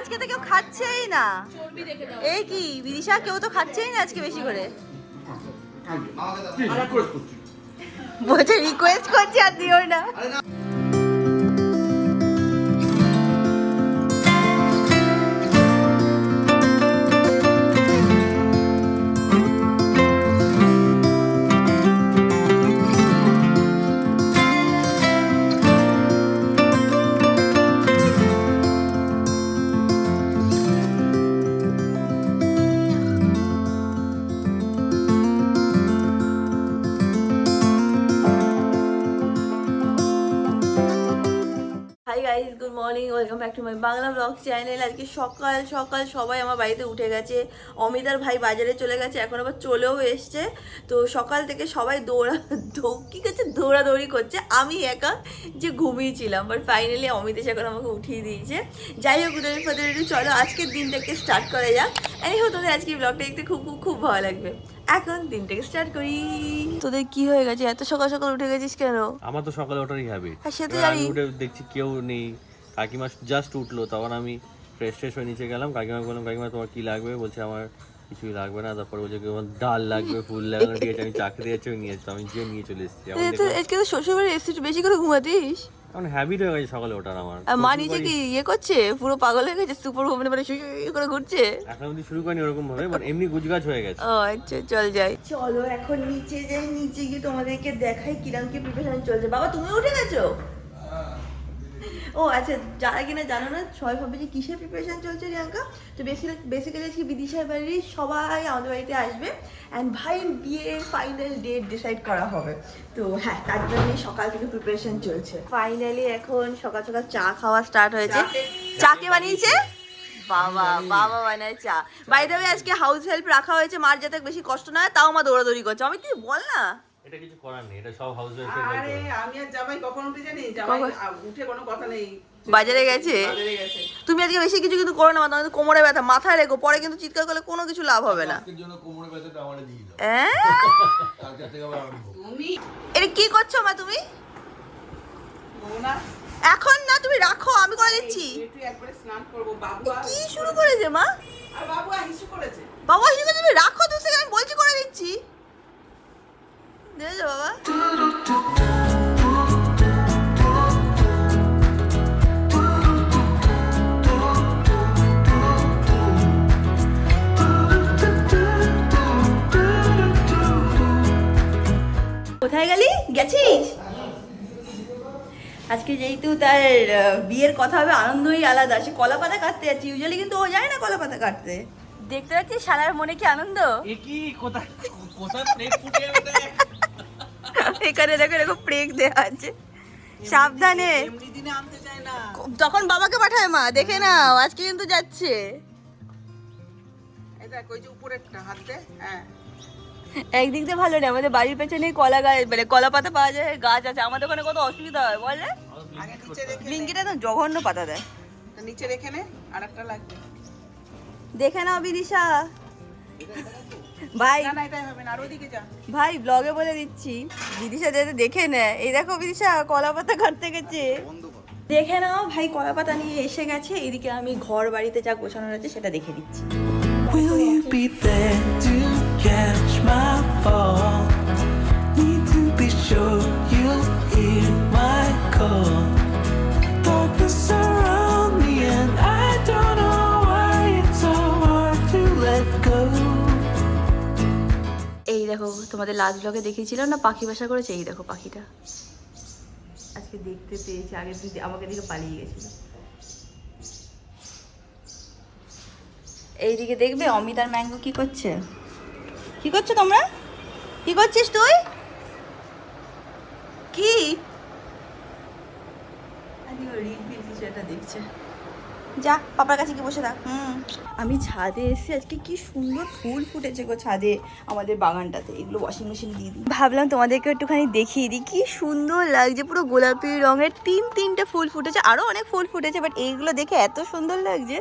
আজকে তো কেউ খাচ্ছেই না। এই কি বিদিশা, কেউ তো খাচ্ছেই না আজকে বেশি করে। বলছে রিকোয়েস্ট করছি আর দিও না। Hi guys, good morning, welcome back to my Bangla blog channel. আজকে সকাল সকাল সবাই আমার বাড়িতে উঠে গেছে। অমিতার ভাই বাজারে চলে গেছে, এখন আবার চলেও এসছে। তো সকাল থেকে সবাই দৌড়াদৌড়ি করছে। আমি একা যে ঘুমিয়েছিলাম, বাট ফাইনালি অমিত এসে এখন আমাকে উঠিয়ে দিয়েছে। যাই হোক, উদয় ফাদের একটু চলো আজকের দিনটাকে স্টার্ট করা যাক। এই হোক, তোদের আজকে ব্লগটা দেখতে খুব খুব খুব ভালো লাগবে। এখন দিনটাকে স্টার্ট করি। তোদের কি হয়ে গেছে, এত সকাল সকাল উঠে গেছিস কেন? আমার তো সকালে ওঠারই হ্যাবিট। সে তো জানি। উঠে দেখছি কেউ নেই, কাকিমা জাস্ট উঠলো, তখন আমি ফ্রেশ হয়ে নিচে গেলাম। কাকিমা বললাম, কাকিমা তোমার কি লাগবে? বলছে আমার কিছুই লাগবে না। তারপর বলছে ডাল লাগবে, ফুল লাগবে। ঠিক আছে, আমি চাকরি যাচ্ছি, নিয়ে এসছি। আমি গিয়ে নিয়ে চলে এসেছি। আজকে তো শ্বশুরবাড়ি এসেছিস, বেশি করে ঘুমাতিস। এখন হ্যাবিট হয়ে গেছে সকালে ওঠার আমার। মা নিচে কি ইয়ে করছে, পুরো পাগল হয়ে গেছে, সুপার মানে শুয়ে করে ঘুরছে। এখন অব্দি শুরু করিনি ওরকম ভাবে, বাট এমনি গুজগাছ হয়ে গেছে। ও আচ্ছা, চল যাই। চলো এখন নিচে যাই, নিচে গিয়ে তোমাদেরকে দেখাই কিরম কি প্রিপারেশন চলছে। বাবা তুমি উঠে গেছো? ও আচ্ছা, যারা কিনা জানো না, সবাই ভাবে যে কিসের প্রিপারেশন চলছে রিয়াঙ্কা। তো বেসিক্যালি আজকে বিদিশার বাড়ির সবাই আমাদের বাড়িতে আসবে, অ্যান্ড ভাইয়ের বিয়ের ফাইনাল ডেট ডিসাইড করা হবে। তো হ্যাঁ, তার জন্য সকাল থেকে প্রিপারেশন চলছে। ফাইনালি এখন সকাল সকাল চা খাওয়া স্টার্ট হয়েছে। চা কে বানিয়েছে? বাবা বানায় চা। বাই দ্য ওয়ে, আজকে হাউস হেল্প রাখা হয়েছে, মার যাতে বেশি কষ্ট না হয়, তাও মা দৌড়াদৌড়ি করছে। আমি কি বল না, এটা কিছু করার নেই, এটা সব হাউস ওয়াইফের দায়িত্ব। আরে আমি আর জামাই কখন উঠে জানি, জামাই উঠে কোনো কথা নেই, বাজারে গেছে। তুমি আজকে বেশি কিছু কিন্তু করো না, তোমাদের কোমরে ব্যথা, মাথায় রেখো, পরে কিন্তু চিৎকার করলে কোনো কিছু লাভ হবে না। আজকের জন্য কোমরে ব্যথাটা আমারে দিয়ে দাও। কালকে থেকে আবার আরম্ভ। তুমি এটা কি করছো মা তুমি? না এখন না, তুমি রাখো, আমি করে দিচ্ছি। একটু একবারে স্নান করব। বাবু কি শুরু করেছে মা? আর বাবু হিসু করেছে। বাবা হিসেবে তুমি রাখো, 2 সেকেন্ড আমি বলছি, করে দিচ্ছি। দেখো বাবা, কোথায় গেলি? গেছিস? আজকে যেহেতু তার বিয়ের কথা হবে, আনন্দই আলাদা। সে কলা পাতা কাটতে যাচ্ছে, ইউজুয়ালি কিন্তু ও যায় না কলা পাতা কাটতে। দেখতে পাচ্ছিস শালার মনে কি আনন্দ। এখানে দেখো এরকম প্রেক দেওয়া আছে, সাবধানে। এমনি দিনে আনতে চায় না, তখন বাবাকে পাঠায় মা, দেখে নাও আজকে কিন্তু যাচ্ছে। এই দেখ ওই যে উপরেরটা হাত দে। হ্যাঁ, একদিক দিয়ে ভালো না, আমাদের বাড়ির পেছনে কলা গাছ, মানে কলা পাতা পাওয়া যায়, গাছ আছে। আমাদের ওখানে কত অসুবিধা হয় বলে। আগে নিচে রেখে লিঙ্কিটা তো জঘন্য পাতা দেয়। নিচে রেখে নে, আরেকটা লাগবে। দেখে নাও বিদিশা ভাই। না না, এটাই হবে না, আর ওইদিকে যা। ভাই ব্লগে বলে দিচ্ছি, বিদিশা যাতে দেখে নেয়। এই দেখো বিদিশা কলা পাতা কাটতে গেছে, দেখে নাও ভাই। কলা পাতা নিয়ে এসে গেছে। এদিকে আমি ঘর বাড়িতে যা গোছানোর আছে সেটা দেখে দিচ্ছি। Will you be there to catch my fall? Need to be sure you'll hear my call. Darkness surround me and I don't know why it's so hard to let go. এই দেখো, তোমাদের লাস্ট ব্লগে দেখিয়েছিলাম না পাখি বাসা করেছে। এই দেখো পাখিটা আজকে দেখতে পেয়েছে, আগের দিন আমাকে দেখে পালিয়ে গেছিল। এইদিকে দেখবে অমিত আর ম্যাঙ্গো কি করছে। কি করছো তোমরা? কি করছিস তুই? কি এটা দেখছে? যা পাপার কাছে কি বসে থাক। আমি ছাদে এসে আজকে কি সুন্দর ফুল ফুটেছে গো ছাদে, আমাদের বাগানটাতে। এগুলো ওয়াশিং মেশিন দিয়ে দিই, ভাবলাম তোমাদেরকে একটুখানি দেখিয়ে দিই। কি সুন্দর লাগছে, পুরো গোলাপি রঙের 3-3টে ফুল ফুটেছে, আরো অনেক ফুল ফুটেছে, বাট এইগুলো দেখে এত সুন্দর লাগছে।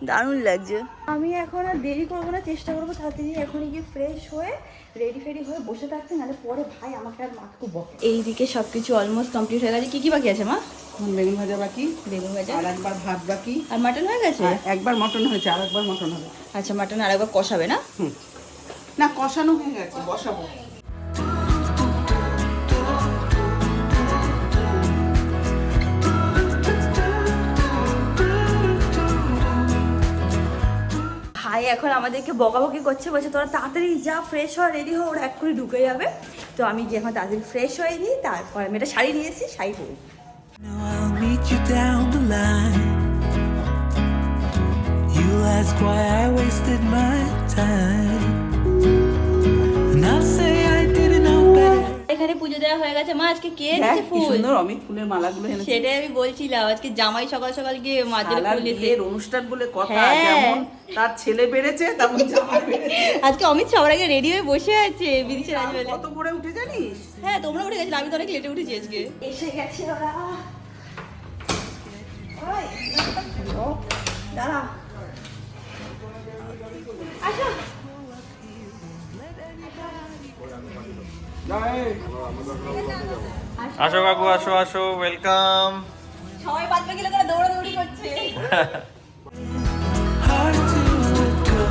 দারুণ লাগছে। আমি এখন আর দেরি করবো না, চেষ্টা করবো তাড়াতাড়ি এখনই গিয়ে ফ্রেশ হয়ে রেডি ফেডি হয়ে বসে থাকতে, নাহলে পরে ভাই আমাকে আর মাকে খুব বকে। এইদিকে সব কিছু অলমোস্ট কমপ্লিট হয়ে গেছে। কি বাকি আছে মা? বেগুন ভাজা বাকি, বেগুন ভাজা আর একবার ভাত বাকি, আর মাটন হয়ে গেছে। একবার মটন হয়েছে, আর একবার মটন হবে। আচ্ছা, মাটন আর একবার কষাবে না? না, কষানো হয়ে গেছে, বসাবো। ভাই এখন আমাদেরকে বকাবকি করছে, বলছে তোরা তাড়াতাড়ি যা ফ্রেশ হওয়া রেডি হও, ওরা এক করে ঢুকে যাবে। তো আমি গিয়ে এখন তাড়াতাড়ি ফ্রেশ হয়ে নিই, তারপর আমি একটা শাড়ি নিয়েছি, শাড়ি পরবো। Now I'll meet you down the line. You'll ask why I wasted my time, and I'll say I didn't know better. এখানে পুজো দেওয়া হয়ে গেছে। মা আজকে কে দেখ দিচ্ছে কি ফুল? সুন্দর অমিত ফুলের মালাগুলো এনেছে। সেটাই আমি বলছিলাম, আজকে জামাই সকাল সকাল গিয়ে মাঝের শালার ফুল দিতে। বিয়ের অনুষ্ঠান বলে কথা, হ্যাঁ। যেমন তার ছেলে বেড়েছে তেমন জামাই বেড়েছে। আজকে অমিত সবার আগে রেডি হয়ে বসে আছে বিদিশা রাজবেলা। কত করে উঠে জানিস? হ্যাঁ, তোমরা উঠে গেছিলে, আমি তো অনেক লেটে উঠেছি আজকে। এসে গেছে ওরা। ওই, দাঁড়া। আসো। আসো কাকু, আসো আসো, ওয়েলকাম। সবাই বাদ বাকি লোকেরা দৌড়াদৌড়ি করছে। Hard to let go.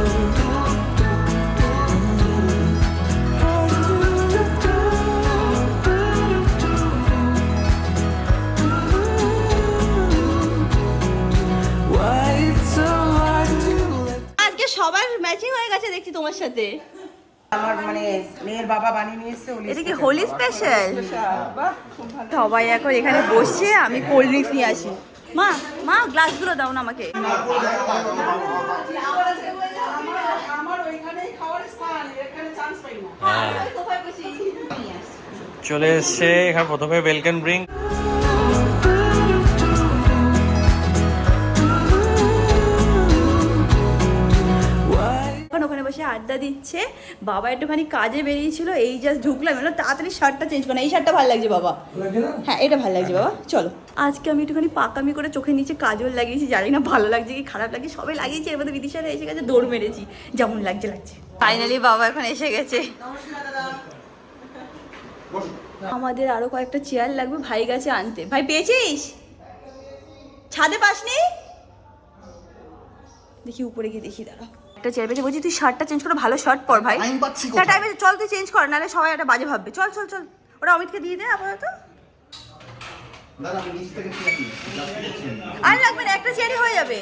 Hard to let go. Why it's so hard to let আজকে সবার ম্যাচিং হয়ে গেছে দেখছি তোমার সাথে। আমার মানে মেয়ের বাবা বানিয়ে নিয়ে এসেছে হোলি এটা কি হোলি স্পেশাল? বাহ, খুব ভালো। সবাই এখন এখানে বসে, আমি কোল্ড ড্রিঙ্কস নিয়ে আসি। মা মা গ্লাসগুলো দাও না আমাকে। আমার ওইখানেই খাওয়ার স্থান, এখানে চান্স পাই না। চলে এসছে এখানে প্রথমে ওয়েলকাম ড্রিঙ্ক। এখন ওখানে বসে আড্ডা দিচ্ছে। বাবা একটুখানি কাজে বেরিয়েছিল, এই জাস্ট ঢুকলাম, এলো তাড়াতাড়ি শার্টটা চেঞ্জ করো। এই শার্টটা ভালো লাগছে বাবা। হ্যাঁ, এটা ভালো লাগছে বাবা, চলো। আজকে আমি একটুখানি পাকামি করে চোখের নিচে কাজল লাগিয়েছি, জানি না ভালো লাগছে কি খারাপ লাগছে, সবাই লাগিয়েছি। এর মধ্যে বিদিশারা এসে গেছে, দৌড় মেরেছি, যেমন লাগছে লাগছে। ফাইনালি বাবা এখন এসে গেছে। আমাদের আরো কয়েকটা চেয়ার লাগবে, ভাই গেছে আনতে। ভাই পেয়েছিস? ছাদে পাসনি? দেখি উপরে গিয়ে দেখি, দাঁড়া। একটা চেয়ার পেয়েছি, বলছি তুই শার্টটা চেঞ্জ করে ভালো শার্ট পর ভাই। টাইম পাচ্ছি না টাইমে চল, তুই চেঞ্জ কর, নাহলে সবাই একটা বাজে ভাববে। চল চল চল, ওটা অমিতকে দিয়ে দে আপাতত। দাদা আমি নিচ থেকে কি আর লাগবে না, একটা চেয়ারই হয়ে যাবে।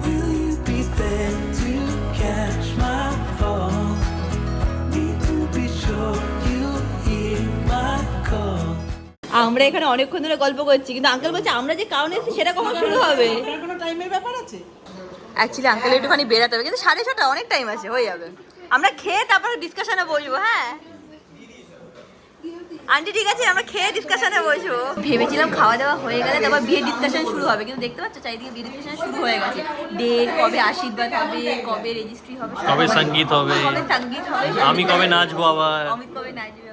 Will you be there to catch my fall? Need to be sure you hear my call. আমরা এখানে অনেকক্ষণ ধরে গল্প করছি, কিন্তু আঙ্কেল বলছে আমরা যে কারণে এসেছি সেটা কখন শুরু হবে। এটার কোনো টাইমের ব্যাপার আছে? অ্যাকচুয়ালি আঙ্কেল একটুখানি বেরাতে হবে, কিন্তু 6:30 অনেক টাইম আছে, হয়ে যাবে। আমরা খেয়ে তারপরে ডিসকাশনে বসবো। হ্যাঁ আন্টি ঠিক আছে, আমরা খেয়ে ডিসকাশনে বসবো। ভেবেছিলাম খাওয়া দাওয়া হয়ে গেলে তারপর বিয়ের ডিসকাশন শুরু হবে, কিন্তু দেখতে পাচ্ছ চারিদিকে বিয়ের ডিসকাশন শুরু হয়ে গেছে। ডেট কবে, আশীর্বাদ হবে কবে, রেজিস্ট্রি হবে, কবে সঙ্গীত হবে, কবে সঙ্গীত হবে, আমি কবে নাচবো আবার, অমিত কবে নাচবে।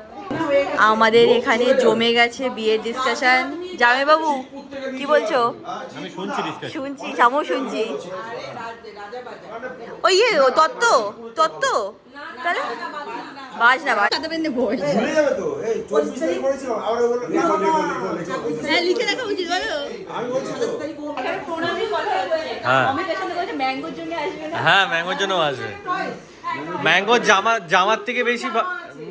আমাদের এখানে জমে গেছে বিয়ের ডিসকাশন। জামাই বাবু কি বলছো? আমি শুনছি ডিসকাশন। শুনছি, আমিও শুনছি। ওই তত্ত্ব তত্ত্ব তাহলে বাজ না বাজ সাথে বেঁধে বই। ভুলে যাবে তো এই 24 তারিখ পড়েছিল আবার বললো হ্যাঁ লিখে রাখা উচিত বলো। আমি বলছি তো হ্যাঁ আমি পেছনে বলছে ম্যাঙ্গোর জন্য আসবে না। হ্যাঁ, ম্যাঙ্গোর জন্য আসবে। ম্যাঙ্গো জামার থেকে বেশি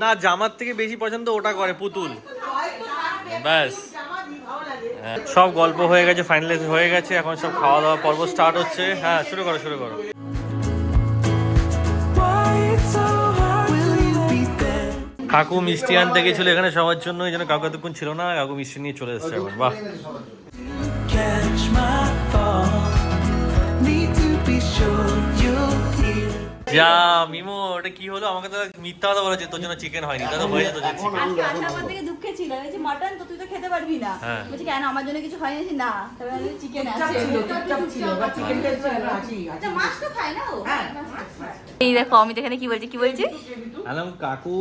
না, জামার থেকে বেশি পছন্দ ওটা করে পুতুল। ব্যাস, হ্যাঁ, সব গল্প হয়ে গেছে, ফাইনালাইজ হয়ে গেছে, এখন সব খাওয়া দাওয়া পর্ব স্টার্ট হচ্ছে। হ্যাঁ শুরু করো শুরু করো। Why it's so hard? Will you be there? কাকু মিষ্টি আনতে গেছিল এখানে সবার জন্য, এই জন্য কাকু এতক্ষণ ছিল না, কাকু মিষ্টি নিয়ে চলে এসছে এখন। বাহ, Catch my fall. Need to be sure you'll hear. যা মিমো, ওটা কি হলো? আমাকে তো মিথ্যা কথা বলেছে, তোর জন্য চিকেন হয়নি। তা তো হয়েছে তোর জন্য চিকেন। আজকে আসা আমার থেকে দুঃখে ছিল, এই যে মাটন তো তুই তো খেতে পারবি না। হ্যাঁ। বলছি কেন আমার জন্য কিছু হয়নি? না তবে আমি চিকেন আছে। চুপচাপ ছিল, বা চিকেনটা আছি। আচ্ছা মাছ তো খায় না ও। হ্যাঁ। এই দেখো অমিত এখানে কি বলছে, কি বলছে? আলাম কাকু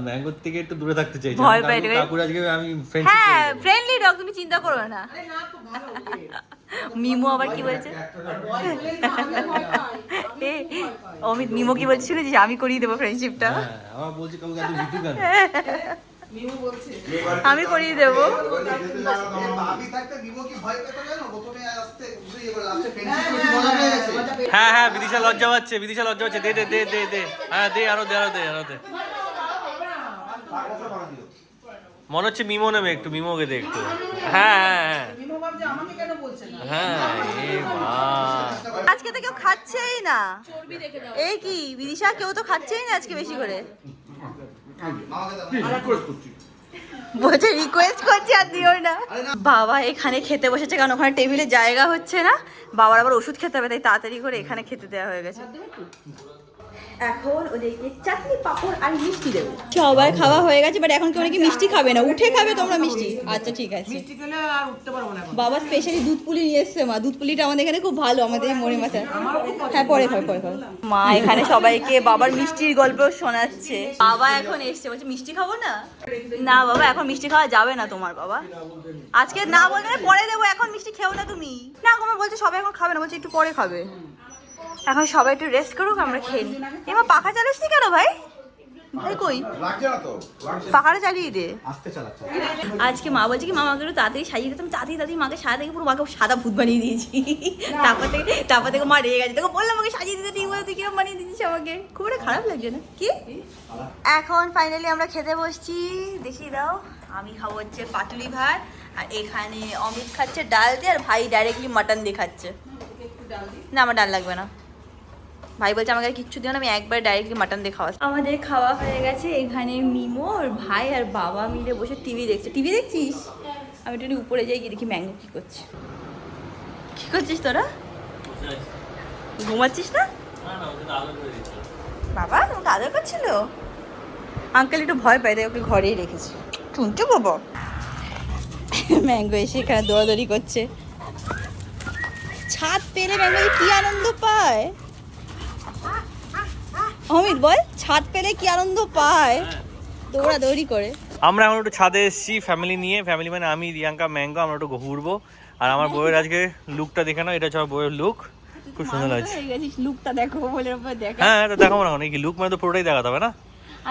ম্যাঙ্গোর থেকে একটু দূরে থাকতে চাইছে। ভয় পাই রে। কাকুর আজকে আমি ফ্রেন্ডশিপ হ্যাঁ ফ্রেন্ডলি ডগ, তুমি চিন্তা করো না। মিমো আবার কি বলছে? ভয় পেলেই তো আমাকে ভয় পায়। এ, অমিত মিমো কি বলছে শুনেছিস? আমি করিয়ে দেবো ফ্রেন্ডশিপটা। হ্যাঁ আমার বলছি কাউকে এত ভিটু কেন? মিমু বলছে আমি করিয়ে দেবো। ভাবি থাকতে বিমো কি ভয় পেতো জানো? প্রথমে আসতে বুঝিয়ে গেল লাস্টে ফ্রেন্ডশিপ কিছু মজা পেয়ে গেছে। হ্যাঁ হ্যাঁ বিদিশা লজ্জা পাচ্ছে, বিদিশা লজ্জা পাচ্ছে। দে দে দে দে দে, হ্যাঁ দে, আরো দে, আরো দে, আরো দে। মনে হচ্ছে মিমো নেবে একটু, মিমোকে দে একটু। হ্যাঁ হ্যাঁ মিমু ভাবছে আমাকে কেন বলছে না? হ্যাঁ এ মা। আজকে তো কেউ খাচ্ছেই না। এই কি বিদিশা, কেউ তো খাচ্ছেই না আজকে বেশি করে। বলছে রিকোয়েস্ট করছি আর দিও না। বাবা এখানে খেতে বসেছে কারণ ওখানে টেবিলে জায়গা হচ্ছে না। বাবার আবার ওষুধ খেতে হবে, তাই তাড়াতাড়ি করে এখানে খেতে দেওয়া হয়ে গেছে। এখন ওদেরকে চাটনি পাঁপড় আর মিষ্টি দেবো। সবার খাওয়া হয়ে গেছে, বাট এখন কেউ নাকি মিষ্টি খাবে না, উঠে খাবে তোমরা মিষ্টি। আচ্ছা ঠিক আছে। মিষ্টি খেলে আর উঠতে পারবো না এখন। বাবা স্পেশালি দুধ পুলি নিয়ে এসছে মা। দুধ পুলিটা আমাদের এখানে খুব ভালো, আমাদের এই মনে মাথায়। হ্যাঁ পরে খাও, পরে খাও। মা এখানে সবাইকে বাবার মিষ্টির গল্প শোনাচ্ছে। বাবা এখন এসছে, বলছে মিষ্টি খাবো না। না বাবা এখন মিষ্টি খাওয়া যাবে না তোমার বাবা। আজকে না বলবে না, পরে দেবো, এখন মিষ্টি খেও না তুমি। না তোমার বলছে সবাই এখন খাবে না, বলছে একটু পরে খাবে। এখন সবাই একটু রেস্ট করুক, আমরা খেয়ে নিই। এবার পাখা চালাসনি কেন ভাই? ভাই কই লাগছে না তো? লাগছে। পাখাটা চালিয়ে দে। আস্তে চালাচ্ছে। আজকে মা বলছে কি মা আমাকে একটু তাড়াতাড়ি সাজিয়ে দিতাম, তাড়াতাড়ি মাকে সাজা থেকে পুরো মাকে সাদা ভূত বানিয়ে দিয়েছি। তারপর থেকে মা রেগে গেছে, তোকে বললাম আমাকে সাজিয়ে দিতে, ঠিক বলে তুই কিরকম বানিয়ে দিচ্ছিস আমাকে। খুব একটা খারাপ লাগছে না কি? এখন ফাইনালি আমরা খেতে বসছি, দেখিয়ে দাও। আমি খাবো হচ্ছে পাটুলি ভাত, আর এখানে অমিত খাচ্ছে ডাল দিয়ে, আর ভাই ডাইরেক্টলি মাটন দিয়ে খাচ্ছে। না আমার ডাল লাগবে না, ভাই বলছে আমাকে আর কিচ্ছু দিও না, আমি একবার ডাইরেক্টলি মাটন দিয়ে খাওয়া। আমাদের খাওয়া হয়ে গেছে। এখানে মিমো আর ভাই আর বাবা মিলে বসে টিভি দেখছে। টিভি দেখছিস? আমি একটু উপরে যাই, গিয়ে দেখি ম্যাঙ্গো কি করছে। কি করছিস তোরা? ঘুমাচ্ছিস না? বাবা তোমাকে আদর করছিল? আঙ্কেল একটু ভয় পায়, তাই ওকে ঘরেই রেখেছি। শুনছো বাবা? ম্যাঙ্গো এসে এখানে দৌড়াদৌড়ি করছে। ছাদ পেলে ম্যাঙ্গো কি আনন্দ পায় অমিত, বল ছাদ পেলে কি আনন্দ পায়, দৌড়াদৌড়ি করে। আমরা এখন একটু ছাদে এসেছি ফ্যামিলি নিয়ে। ফ্যামিলি মানে আমি, রিয়াঙ্কা, ম্যাঙ্গো। আমরা একটু ঘুরবো। আর আমার বউয়ের আজকে লুকটা দেখে নাও, এটা হচ্ছে আমার বউয়ের লুক। খুব সুন্দর লাগছে। লুকটা দেখো বলে দেখা। হ্যাঁ তো দেখাবো না, কি লুক মানে তো পুরোটাই দেখাতে হবে না।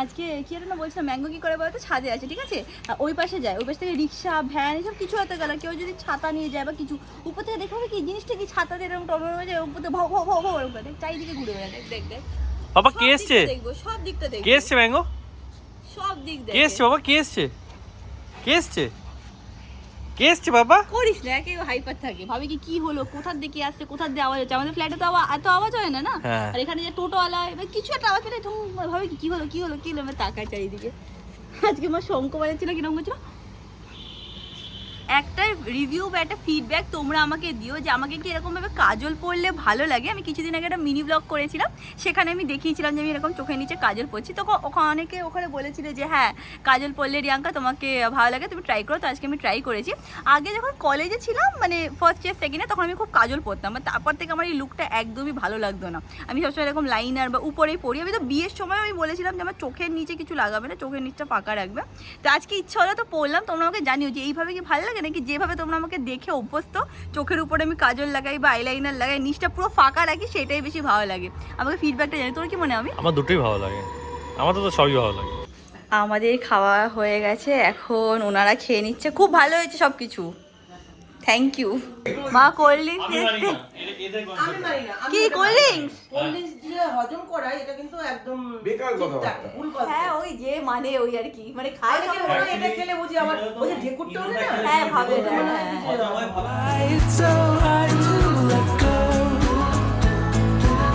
আজকে কি একটা বলছিলাম, ম্যাঙ্গো কি করে বলতো, ছাদে আছে ঠিক আছে, ওই পাশে যায়, ওই পাশ থেকে রিক্সা ভ্যান এসব কিছু হতে গেল, কেউ যদি ছাতা নিয়ে যায় বা কিছু, উপর থেকে দেখতে হবে কি জিনিসটা কি, ছাতা দিয়ে এরকম টমেটো হয়ে যায়, উপর থেকে ভাও ভাও ভাও ভাও এরকম করে চারিদিকে ঘুরে বেড়ায়। দেখ দেখ বাবা কে এসছে? দেখবো সব দিকটা দেখবো। কে এসছে ম্যাঙ্গো? সব দিক কে দেখবো। এসছে বাবা? কে এসছে? কে এসছে? কে এসছে বাবা? করিস না, একে হাইপার থাকে, ভাবে কি কি হলো, কোথার দিকে আসছে, কোথার দিয়ে আওয়াজ হচ্ছে। আমাদের ফ্ল্যাটে তো এত আওয়াজ হয় না না। হ্যাঁ। আর এখানে যে টোটোওয়ালা এবার কিছু একটা আওয়াজ পেলে ধুম ভাবে কি হলো কি হলো কি হলো, আমি তাকাই চারিদিকে। আজকে আমার শঙ্খ বাজাচ্ছিল, কিরকম করছিল। একটা রিভিউ বা একটা ফিডব্যাক তোমরা আমাকে দিও যে আমাকে কি এরকমভাবে কাজল পরলে ভালো লাগে। আমি কিছুদিন আগে একটা মিনি ব্লগ করেছিলাম, সেখানে আমি দেখিয়েছিলাম যে আমি এরকম চোখের নিচে কাজল পরছি। তখন অনেকে ওখানে বলেছিল যে হ্যাঁ কাজল পরলে রিয়াঙ্কা তোমাকে ভালো লাগে, তুমি ট্রাই করো। তো আজকে আমি ট্রাই করেছি। আগে যখন কলেজে ছিলাম মানে ফার্স্ট ইয়ার সেকেন্ড ইয়ার, তখন আমি খুব কাজল পরতাম, তারপর থেকে আমার এই লুকটা একদমই ভালো লাগতো না। আমি সবসময় এরকম লাইনার বা উপরেই পরি। আমি তো বিয়ের সময় আমি বলেছিলাম যে আমার চোখের নিচে কিছু লাগাবে না, চোখের নিচটা ফাঁকা রাখবে। তো আজকে ইচ্ছা হলো তো পরলাম। তোমরা আমাকে জানিও যে এইভাবে কি ভালো লাগে নাকি যেভাবে তোমরা আমাকে দেখে অভ্যস্ত, চোখের উপরে আমি কাজল লাগাই বা আইলাইনার লাগাই, নিচটা পুরো ফাঁকা রাখি, সেটাই বেশি ভালো লাগে। আমাকে ফিডব্যাকটা জানি, তোর কি মনে হয়? আমার দুটোই ভালো লাগে, আমার তো সবই ভালো লাগে। আমাদের খাওয়া হয়ে গেছে, এখন ওনারা খেয়ে নিচ্ছে। খুব ভালো হয়েছে সব কিছু, থ্যাংক ইউ। মা কোল্ড ড্রিঙ্কস আমি মানি না। কি কোল্ড ড্রিঙ্কস? কোল্ড ড্রিঙ্কস দিয়ে হজম করাই এটা কিন্তু একদম বেকার কথা ঠিকঠাক, বার্তা। ভুল কথা। হ্যাঁ ওই যে মানে ওই আর কি, মানে খায় অনেকে মনে হয় এটা খেলে বুঝি আবার ওই যে ঢেকুরটা হলে না, হ্যাঁ ভাবে না, মনে হয় হ্যাঁ। কিছু এরকম। Why it's so hard to let go?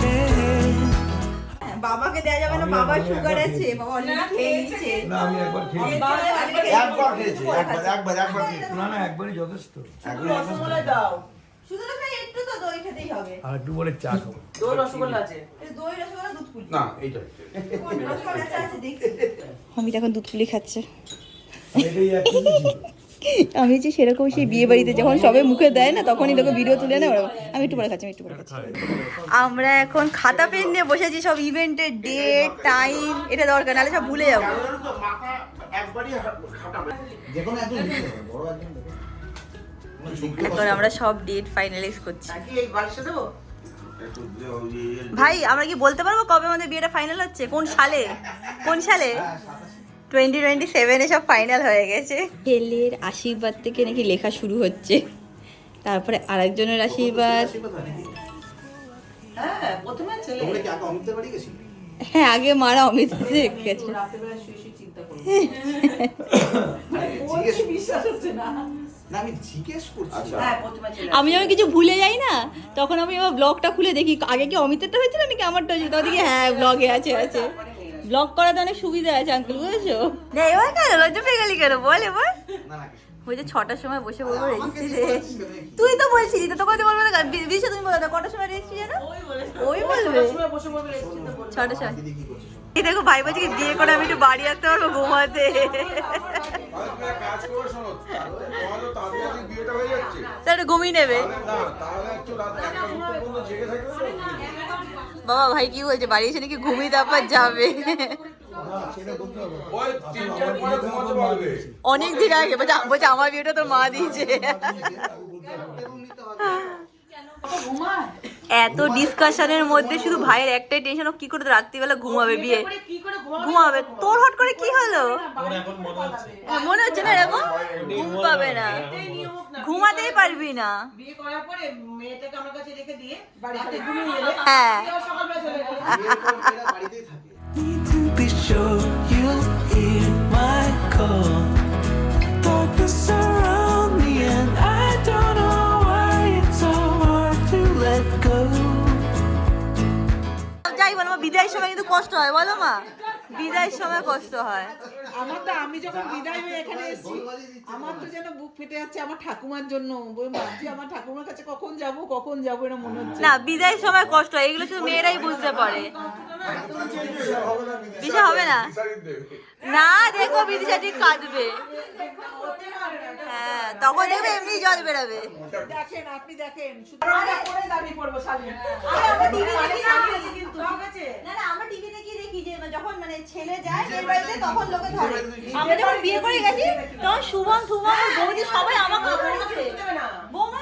Yeah. বাবাকে দেওয়া যাবে না, বাবার সুগার আছে, বাবা অলরেডি খেয়ে নিয়েছে। না আমি একবার খেয়েছি। বাবা already একবার খেয়েছি, একবার খেয়েছি। না না একবারই যথেষ্ট। একটু রসগোল্লা দাও, শুধু তো খাই, একটু তো দই খেতেই হবে। আর একটু বলে চা খাবো। দই রসগোল্লা আছে। দই রসগোল্লা দুধ পুলি। না এইটা রসগোল্লা আছে দেখছি। অমিত এখন দুধ পুলি খাচ্ছে। এটাই একই জিনিস। আমি যে সেরকম সেই বিয়ে বাড়িতে যখন সবাই মুখে দেয় না, তখনই লোকে ভিডিও তুলে নেয় ওরকম। আমি একটু পরে খাচ্ছি, আমি একটু পরে খাচ্ছি। আমরা এখন খাতা পেন নিয়ে বসেছি, সব ইভেন্টের ডেট টাইম, এটা দরকার, নাহলে সব ভুলে যাবো। একবারই খাটাবে। যেকোনো একজন বড় একজন এখন আমরা সব ডেট ফাইনালাইজ করছি। নাকি এই বালিশে দেবো? ভাই আমরা কি বলতে পারবো কবে আমাদের বিয়েটা ফাইনাল হচ্ছে? কোন সালে? কোন সালে? 2027 সব ফাইনাল হয়ে গেছে। ছেলের আশীর্বাদ থেকে নাকি লেখা শুরু হচ্ছে, তারপরে আরেকজনের আশীর্বাদ। হ্যাঁ, প্রথমে ছেলে। তোমরা কি আগে অমিতদের বাড়ি গেছিলে? হ্যাঁ, আগে মারা অমিত গেছে। রাতেবেলা শুয়ে শুয়ে চিন্তা করবো। মানে জিজ্ঞেস বিশ্বাস হচ্ছে না। না আমি জিজ্ঞেস করছি। হ্যাঁ, প্রথমে ছেলে। আমি যখন কিছু ভুলে যাই না, তখন আমি আবার ব্লগটা খুলে দেখি আগে কি অমিতেরটা হয়েছিল নাকি আমারটা হয়েছিল, তখন দেখি হ্যাঁ ব্লগে আছে। ব্লগ করাতে অনেক সুবিধা আছে আঙ্কেল, বুঝেছো? না এবার কেন লজ্জা পেয়ে গেলি কেন বল এবার? না না ওই যে 6টার সময় বসে বলবো রেজিস্ট্রিতে। তুই তো বলছিলি তো, তোকে বলবো না। বিশে তুমি বলো না কটার সময় রেজিস্ট্রি জানো? ওই বলবে সময় বসে বলবে রেস্টুরেন্টে বলবে। 6টার সময়। দিদি কি করছো? এই দেখো ভাই বলছে কি বিয়ে করে আমি একটু বাড়ি আসতে পারবো ঘুমাতে। কাজ করে শোনো, তোমারও তাড়াতাড়ি বিয়েটা হয়ে যাচ্ছে। তা একটু ঘুমিয়ে নেবে। না তাহলে একটু রাত 1টা 2টা পর্যন্ত জেগে থাকবে। বাবা ভাই কি বলছে, বাড়ি এসে নাকি ঘুমিয়ে তারপর যাবে। ওই 3টার পরে ঘুমাতে পারবে। অনেক দিন আগে বলছে আমার বিয়েটা তোর মা দিয়েছে। ঘুমায়। এত ডিসকাশনের মধ্যে শুধু ভাইয়ের একটাই টেনশন, ও কি করে তো রাত্রিবেলা ঘুমাবে বিয়ে কি করে ঘুমাবে? ঘুমাবে। তোর হট করে কি হলো? এখন মনে হচ্ছে মনে হচ্ছে না এরকম ঘুম পাবে না, ঘুমাতেই পারবি না। বিয়ে করার পরে মেয়েটাকে আমার কাছে রেখে দিয়ে বাড়িতে ঘুমিয়ে গেলে হ্যাঁ। সকালবেলা চলে গেলে মেয়েরা বাড়িতেই থাকে। Need to be sure you hear my call. Darkness surround me and I don't know why it's so hard to let go. যাই বলো মা, বিদায়ের সময় কিন্তু কষ্ট হয়, বলো মা, বিদায়ের সময় কষ্ট হয়। আমার তো আমি যখন বিদায় হয়ে এখানে এসেছি আমার তো যেন বুক ফেটে যাচ্ছে আমার ঠাকুমার জন্য। ভাবছি আমার ঠাকুমার কাছে কখন যাবো এটা মনে হচ্ছে। না বিদায়ের সময় কষ্ট হয়, এগুলো শুধু মেয়েরাই বুঝতে পারে। বিশা হবে না না, দেখো বিদিশা ঠিক কাঁদবে। হ্যাঁ তখন দেখবে এমনি জল বেরোবে। দেখেন আপনি দেখেন শুধু আমরা করে দাবি করব শালি। আরে আমরা টিভি দেখি না কিন্তু ঠিক আছে। না না আমরা টিভিতে কি দেখি যে যখন মানে ছেলে যায় মেয়ের বাড়িতে তখন লোকে ধরে। আমরা যখন বিয়ে করে গেছি তখন শুভম বৌদি সবাই আমাকে ধরেছে। বৌমা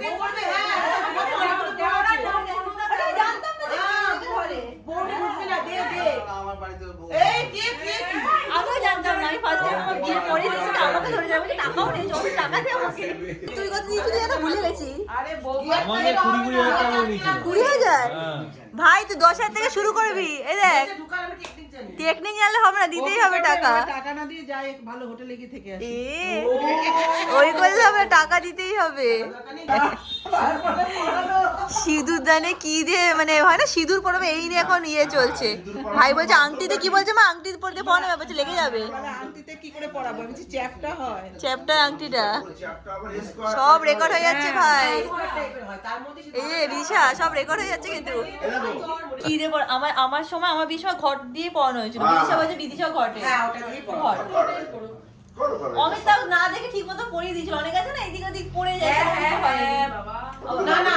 বিয়ে করবে হ্যাঁ। জানতাম না যে ধরে। বউকে উঠবে না দে আমার বাড়িতে এই কে আমিও জানতাম না, আমি ফার্স্ট টাইম আমার বিয়ে করে দিয়েছি আমাকে ধরে যাবে, টাকাও নেই, যত টাকা দিয়ে আমাকে। তুই কত দিয়েছিলি জানো ভুলে গেছি। আরে বউ আমাকে 20,000 টাকা নিয়েছিল। 20,000 হ্যাঁ। ভাই তুই 10,000 থেকে শুরু করবি। এই দেখ ঢুকাল আমি টেকনিক জানি। টেকনিক জানলে হবে না, দিতেই হবে টাকা। টাকা না দিয়ে যাই ভালো হোটেলে গিয়ে থেকে আসি। ওই করলে হবে, টাকা দিতেই হবে। সিঁদুর দানে কি দিয়ে মানে হয় না, সিঁদুর পরবে এই নিয়ে এখন ইয়ে চলছে। ভাই বলছে আংটিতে কি বলছে মা, আংটি পরতে পড়ানো বলছে লেগে যাবে। মানে আংটিতে কি করে পড়াবো আমি চ্যাপটা হয়। চ্যাপ্টার আংটিটা সব রেকর্ড হয়ে যাচ্ছে ভাই। তার মধ্যে এই যে রিশা সব রেকর্ড হয়ে যাচ্ছে কিন্তু। কি রে আমার সময় আমার বিয়ে সময় ঘট দিয়ে পড়ানো হয়েছিল। বিদিশা বলছে বিদিশা ঘটে। হ্যাঁ ওটা দিয়ে পড়া। ঘট। অমিত তাও না দেখে ঠিক মতো পড়িয়ে দিয়েছিল। অনেক আছে না এদিক ওদিক পড়ে যায়। না না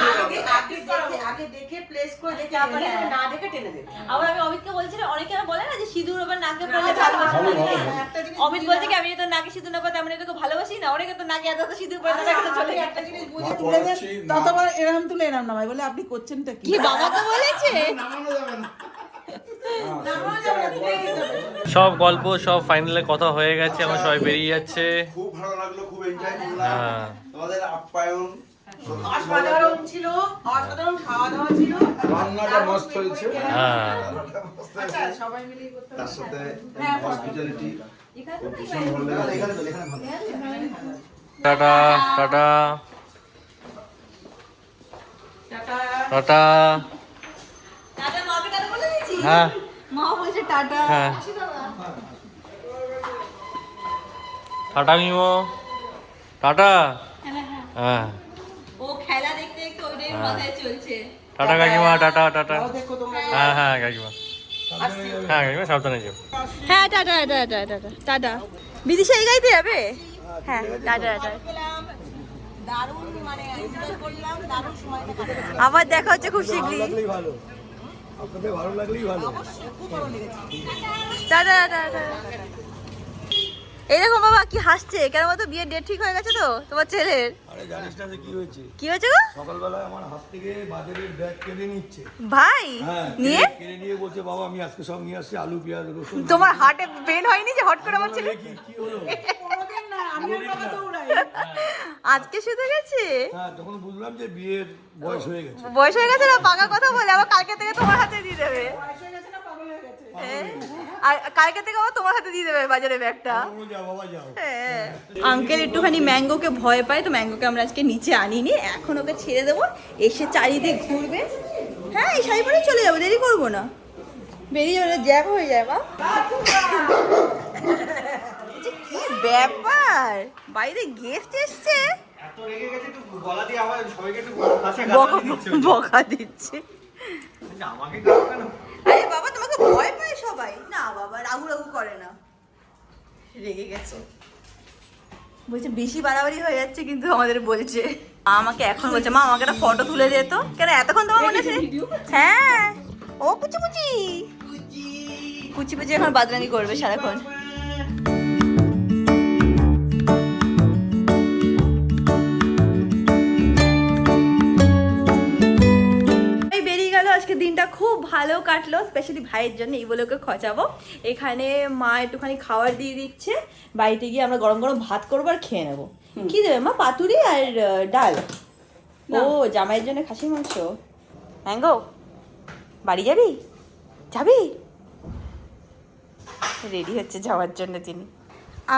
আগে দেখে প্লেস করে দেখে তারপরে না দেখে টেনে দেবে। আবার আমি অমিতকে বলছিলাম, অনেকে বলে না যে সিঁদুর আবার নাকে পড়লে ভালোবাসা লাগে না। অমিত বলছে কি আমি তোর নাকে সিঁদুর না পাই তেমন তোকে ভালোবাসি না। অনেকে তো নাকে এত সিঁদুর পড়ে তারা একটা চলে যায়। একটা জিনিস বুঝে তুলে দেন ততবার এরকম তুলে এরকম না ভাই বলে আপনি করছেনটা কি? কি বাবা তো বলেছে। নামানো যাবে না। সব গল্প সব ফাইনালে কথা হয়ে গেছে, আমার সবাই বেরিয়ে যাচ্ছে। খুব ভালো লাগলো, খুব এনজয় করলাম। হ্যাঁ। তোমাদের আপ্যায়ন অসাধারণ ছিল, অসাধারণ খাওয়া দাওয়া ছিল, রান্নাটা মস্ত হয়েছে। হ্যাঁ। আচ্ছা সবাই মিলে করতে তার সাথে হ্যাঁ, হসপিটালিটি ভীষণ ভালো লাগলো। এখানে তো এখানে ভালো। Tata tata tata. Tata. Tata মাকে টাটা বলে দিয়েছি। হ্যাঁ মা বলছে টাটা। হ্যাঁ টাটা মিমো টাটা। হ্যাঁ ও খেলা দেখতে দেখতে ওইটাই মাথায় চলছে। টাটা কাকিমা, টাটা টাটা। দাও দেখো তোমরা। হ্যাঁ হ্যাঁ কাকিমা, হ্যাঁ কাকিমা সাবধানে যাও। হ্যাঁ tata tata tata tata. Bidisha এই গাইতে যাবে? হ্যাঁ টাটা টাটা। দারুণ মানে এনজয় করলাম, দারুণ সময়টা কাটালাম। আবার দেখা হচ্ছে খুব শীঘ্রই। লাগলেই ভালো, আপনাদের ভালো লাগলেই ভালো। খুব ভালো লেগেছে। Tata tata. এই দেখো বাবা কি হাসছে, কেন বলতো বিয়ের ডেট ঠিক হয়ে গেছে তো তোমার ছেলের। আরে জানিস না যে কি হয়েছে? কি হয়েছে গো? সকালবেলায় আমার হাত থেকে বাজারের ব্যাগ কেটে নিচ্ছে। ভাই হ্যাঁ, নিয়ে কেটে নিয়ে বলছে বাবা আমি আজকে সব নিয়ে আসছি, আলু পেঁয়াজ রসুন। তোমার হার্টে পেন হয়নি যে হট করে আমার ছেলে কি হলো? কোনোদিন না, আমি ওর বাবা দৌড়াই। আজকে শুতে গেছে? হ্যাঁ, তখন বুঝলাম যে বিয়ের বয়স হয়ে গেছে। বয়স হয়ে গেছে না, পাকা কথা বলে আবার কালকে থেকে তোমার হাতে দিয়ে দেবে। বয়স হয়ে গেছে না, পাগল হয়ে গেছে। আর কালকে থেকে আবার তোমার হাতে দিয়ে দেবে বাজারে ব্যাগটা। বলবো, যাও বাবা যাও। আঙ্কেল একটুখানি ম্যাঙ্গোকে ভয় পায়, তো ম্যাঙ্গোকে আমরা আজকে নিচে আনিনি, এখন ওকে ছেড়ে দেবো, এসে চারিদিক ঘুরবে। হ্যাঁ এই শাড়ি পরেই চলে যাবো, দেরি করবো না, বেরিয়ে যাবে, জ্যাব হয়ে যায় মা। কি ব্যাপার, বাইরে গেস্ট এসছে, এত রেগে গেছে একটু গলা দিয়ে আবার সবাইকে একটু বকা দিচ্ছে। আমাকে গাও কেন? আরে বাবা তোমাকে ভয় পায় সবাই না, বাবা রাগু রাগু করে না, রেগে গেছে, বলছে বেশি বাড়াবাড়ি হয়ে যাচ্ছে, কিন্তু আমাদের বলছে। মা আমাকে এখন বলছে মা আমাকে একটা ফটো তুলে দে তো, কেন এতক্ষণ তোমার মনে আছে? হ্যাঁ ও পুচি পুচি পুচি পুচি এখন বাদরামি করবে সারাক্ষণ। আজকে দিনটা খুব ভালো কাটলো, স্পেশালি ভাইয়ের জন্য, এই বলে ওকে খচাবো। এখানে মা একটুখানি খাবার দিয়ে দিচ্ছে, বাড়িতে গিয়ে আমরা গরম গরম ভাত করবো আর খেয়ে নেবো। কি দেবে মা? পাতুরি আর ডাল। ও জামাইয়ের জন্য খাসির মাংস। ম্যাঙ্গো বাড়ি যাবি? যাবি? রেডি হচ্ছে যাওয়ার জন্য তিনি।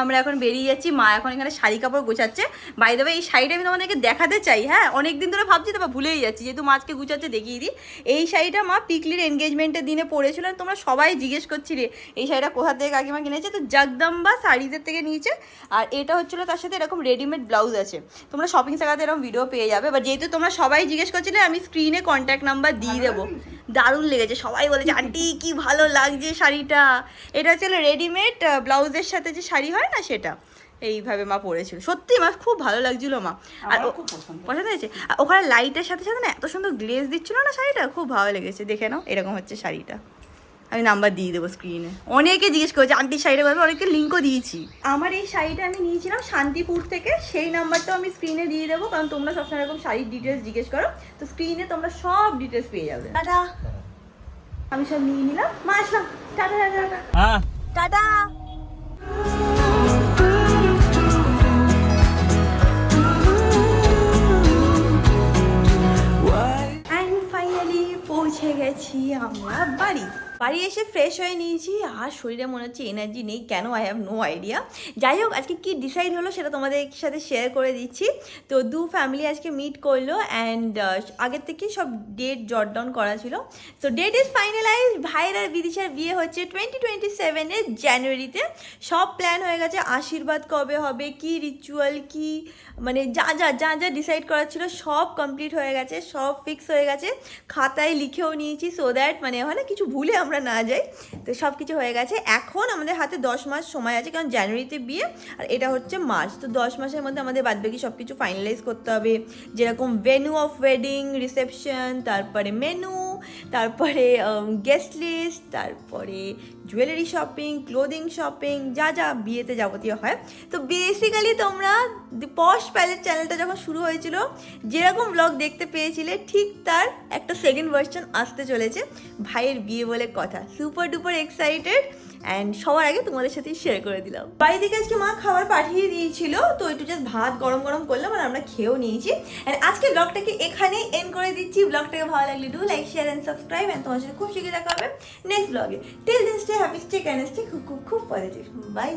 আমরা এখন বেরিয়ে যাচ্ছি, মা এখন এখানে শাড়ি কাপড় গোছাচ্ছে। বাই দ্য ওয়ে এই শাড়িটা আমি তোমাদেরকে দেখাতে চাই, হ্যাঁ অনেকদিন ধরে ভাবছি, তারপর ভুলেই যাচ্ছি, যেহেতু মা আজকে গুছাচ্ছে দেখিয়ে দিই। এই শাড়িটা মা পিকলির এনগেজমেন্টের দিনে পরেছিল, তোমরা সবাই জিজ্ঞেস করছিলে এই শাড়িটা কোথা থেকে কাকিমা কিনেছে, তো জগদম্বা শাড়িদের থেকে নিয়েছে। আর এটা হচ্ছিলো তার সাথে এরকম রেডিমেড ব্লাউজ আছে, তোমরা শপিং সেখানে এরকম ভিডিও পেয়ে যাবে। বা যেহেতু তোমরা সবাই জিজ্ঞেস করছিলে, আমি স্ক্রিনে কন্ট্যাক্ট নাম্বার দিয়ে দেবো। দারুণ লেগেছে, সবাই বলেছে আন্টি কি ভালো লাগছে শাড়িটা। এটা হচ্ছে রেডিমেড ব্লাউজের সাথে যে শাড়ি হয় না, সেটা এইভাবে মা পরেছিল, সত্যি মা খুব ভালো লাগছিল মা। আর পছন্দ হয়েছে, আর ওখানে লাইটের সাথে সাথে না এত সুন্দর গ্লেজ দিচ্ছিল না শাড়িটা, খুব ভালো লেগেছে। দেখে নাও, এরকম হচ্ছে শাড়িটা, আমি নাম্বার দিয়ে দেবো স্ক্রিনে। অনেকে জিজ্ঞেস করেছে আন্টির শাড়িটা বলবে, অনেকে লিঙ্কও দিয়েছি। আমার এই শাড়িটা আমি নিয়েছিলাম শান্তিপুর থেকে, সেই নাম্বারটাও আমি স্ক্রিনে দিয়ে দেবো, কারণ তোমরা সবসময় এরকম শাড়ির ডিটেলস জিজ্ঞেস করো, তো স্ক্রিনে তোমরা সব ডিটেলস পেয়ে যাবে। টাটা, আমি সব নিয়ে নিলাম, মা আসলাম, টাটা টাটা টাটা। পৌঁছে গেছি আমরা বাড়ি। বাড়ি এসে ফ্রেশ হয়ে নিয়েছি, আর শরীরে মনে হচ্ছে এনার্জি নেই, কেন আই হ্যাভ নো আইডিয়া। যাই হোক আজকে কি ডিসাইড হলো সেটা তোমাদের সাথে শেয়ার করে দিচ্ছি। তো দু ফ্যামিলি আজকে মিট করলো, অ্যান্ড আগের থেকে সব ডেট জট ডাউন করা ছিল। তো ডেট ইজ ফাইনালাইজ, ভাইয়ের আর বিদিশার বিয়ে হচ্ছে 2027 জানুয়ারিতে। সব প্ল্যান হয়ে গেছে, আশীর্বাদ কবে হবে, কি রিচুয়াল, কি মানে যা যা যা যা ডিসাইড করার ছিল সব কমপ্লিট হয়ে গেছে, সব ফিক্স হয়ে গেছে, খাতায় লিখেও নিয়েছি, সো দ্যাট মানে হয় না কিছু ভুলে আমরা না যাই। তো সব কিছু হয়ে গেছে, এখন আমাদের হাতে 10 মাস সময় আছে, কারণ জানুয়ারিতে বিয়ে আর এটা হচ্ছে মার্চ। তো 10 মাসের মধ্যে আমাদের বাদবাকি সব কিছু ফাইনালাইজ করতে হবে, যেরকম ভেন্যু অফ ওয়েডিং, রিসেপশন, তারপরে মেনু, তারপরে গেস্ট লিস্ট, তারপরে জুয়েলারি শপিং, ক্লোদিং শপিং, যা যা বিয়েতে যাবতীয় হয়। তো বেসিক্যালি তোমরা দি পশ প্যালেট চ্যানেলটা যখন শুরু হয়েছিল, যেরকম ব্লগ দেখতে পেয়েছিলে, ঠিক তার একটা সেকেন্ড ভার্সন আসতে চলেছে, ভাইয়ের বিয়ে বলে কথা। সুপার ডুপার এক্সাইটেড, অ্যান্ড সবার আগে তোমাদের সাথে শেয়ার করে দিলাম। বাড়ি থেকে আজকে মা খাবার পাঠিয়ে দিয়েছিল, তো একটু জাস্ট ভাত গরম গরম করলাম আর আমরা খেয়েও নিয়েছি। অ্যান্ড আজকে ব্লগটাকে এখানে এন্ড করে দিচ্ছি। ব্লগটাকে ভালো লাগলে do like, share and subscribe, and তোমার সাথে খুব শিখে দেখা হবে নেক্সট ব্লগে। Till then stay happy, stay kind, stay খুব খুব খুব পজিটিভ। বাই।